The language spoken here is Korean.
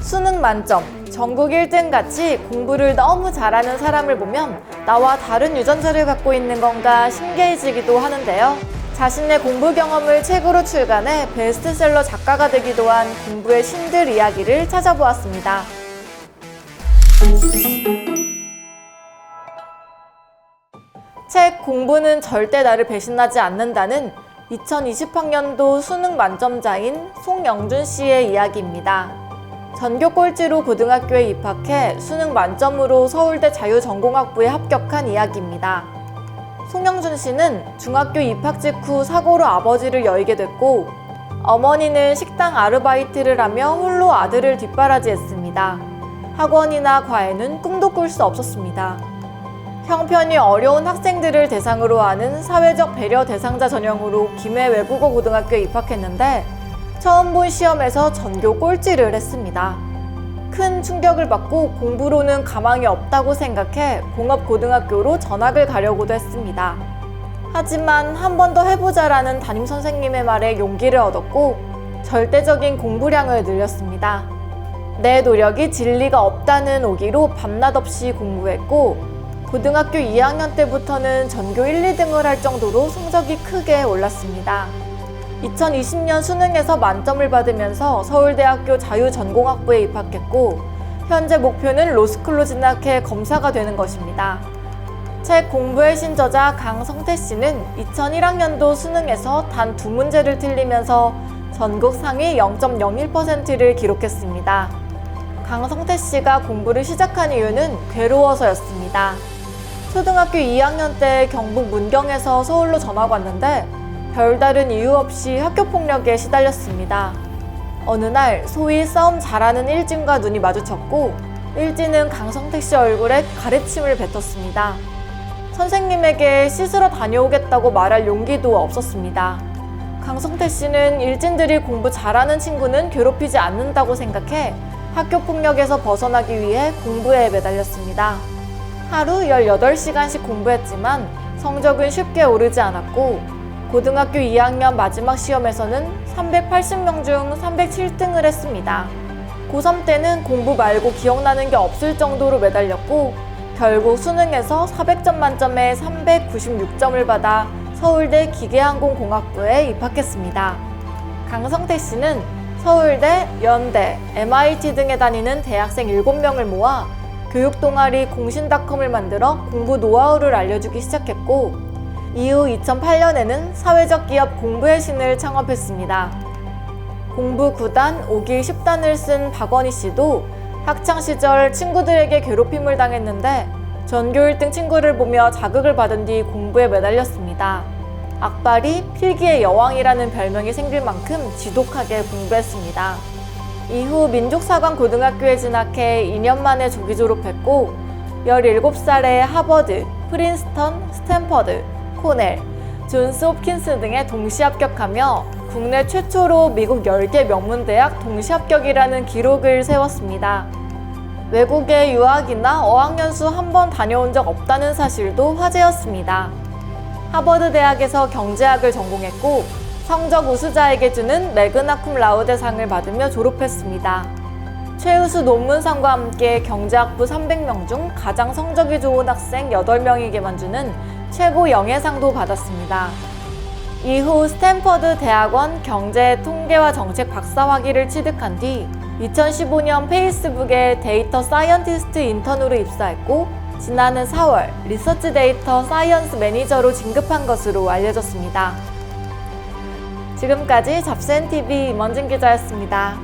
수능 만점, 전국 1등 같이 공부를 너무 잘하는 사람을 보면 나와 다른 유전자를 갖고 있는 건가 신기해지기도 하는데요. 자신의 공부 경험을 책으로 출간해 베스트셀러 작가가 되기도 한 공부의 신들 이야기를 찾아보았습니다. 책 공부는 절대 나를 배신하지 않는다는 2020학년도 수능 만점자인 송영준 씨의 이야기입니다. 전교 꼴찌로 고등학교에 입학해 수능 만점으로 서울대 자유전공학부에 합격한 이야기입니다. 송영준 씨는 중학교 입학 직후 사고로 아버지를 여의게 됐고 어머니는 식당 아르바이트를 하며 홀로 아들을 뒷바라지했습니다. 학원이나 과외는 꿈도 꿀 수 없었습니다. 형편이 어려운 학생들을 대상으로 하는 사회적 배려 대상자 전형으로 김해 외국어 고등학교에 입학했는데 처음 본 시험에서 전교 꼴찌를 했습니다. 큰 충격을 받고 공부로는 가망이 없다고 생각해 공업고등학교로 전학을 가려고도 했습니다. 하지만 한 번 더 해보자라는 담임선생님의 말에 용기를 얻었고 절대적인 공부량을 늘렸습니다. 내 노력이 진리가 없다는 오기로 밤낮 없이 공부했고 고등학교 2학년 때부터는 전교 1, 2등을 할 정도로 성적이 크게 올랐습니다. 2020년 수능에서 만점을 받으면서 서울대학교 자유전공학부에 입학했고 현재 목표는 로스쿨로 진학해 검사가 되는 것입니다. 책 공부의 신저자 강성태 씨는 2001학년도 수능에서 단 2문제를 틀리면서 전국 상위 0.01%를 기록했습니다. 강성태 씨가 공부를 시작한 이유는 괴로워서였습니다. 초등학교 2학년 때 경북 문경에서 서울로 전학 왔는데 별다른 이유 없이 학교폭력에 시달렸습니다. 어느 날 소위 싸움 잘하는 일진과 눈이 마주쳤고 일진은 강성택 씨 얼굴에 가래침을 뱉었습니다. 선생님에게 씻으러 다녀오겠다고 말할 용기도 없었습니다. 강성택 씨는 일진들이 공부 잘하는 친구는 괴롭히지 않는다고 생각해 학교폭력에서 벗어나기 위해 공부에 매달렸습니다. 하루 18시간씩 공부했지만 성적은 쉽게 오르지 않았고 고등학교 2학년 마지막 시험에서는 380명 중 307등을 했습니다. 고3 때는 공부 말고 기억나는 게 없을 정도로 매달렸고 결국 수능에서 400점 만점에 396점을 받아 서울대 기계항공공학부에 입학했습니다. 강성태 씨는 서울대, 연대, MIT 등에 다니는 대학생 7명을 모아 교육동아리 공신닷컴을 만들어 공부 노하우를 알려주기 시작했고 이후 2008년에는 사회적 기업 공부의 신을 창업했습니다. 공부 9단, 5기 10단을 쓴 박원희 씨도 학창시절 친구들에게 괴롭힘을 당했는데 전교 1등 친구를 보며 자극을 받은 뒤 공부에 매달렸습니다. 악발이 필기의 여왕이라는 별명이 생길 만큼 지독하게 공부했습니다. 이후 민족사관고등학교에 진학해 2년 만에 조기 졸업했고 17살에 하버드, 프린스턴, 스탠퍼드, 코넬, 존스 홉킨스 등에 동시 합격하며 국내 최초로 미국 10개 명문대학 동시 합격이라는 기록을 세웠습니다. 외국에 유학이나 어학연수 한 번 다녀온 적 없다는 사실도 화제였습니다. 하버드 대학에서 경제학을 전공했고 성적 우수자에게 주는 매그나쿰 라우데상을 받으며 졸업했습니다. 최우수 논문상과 함께 경제학부 300명 중 가장 성적이 좋은 학생 8명에게만 주는 최고 영예상도 받았습니다. 이후 스탠퍼드 대학원 경제 통계와 정책 박사학위를 취득한 뒤 2015년 페이스북에 데이터 사이언티스트 인턴으로 입사했고 지난해 4월 리서치 데이터 사이언스 매니저로 진급한 것으로 알려졌습니다. 지금까지 잡센TV 임원진 기자였습니다.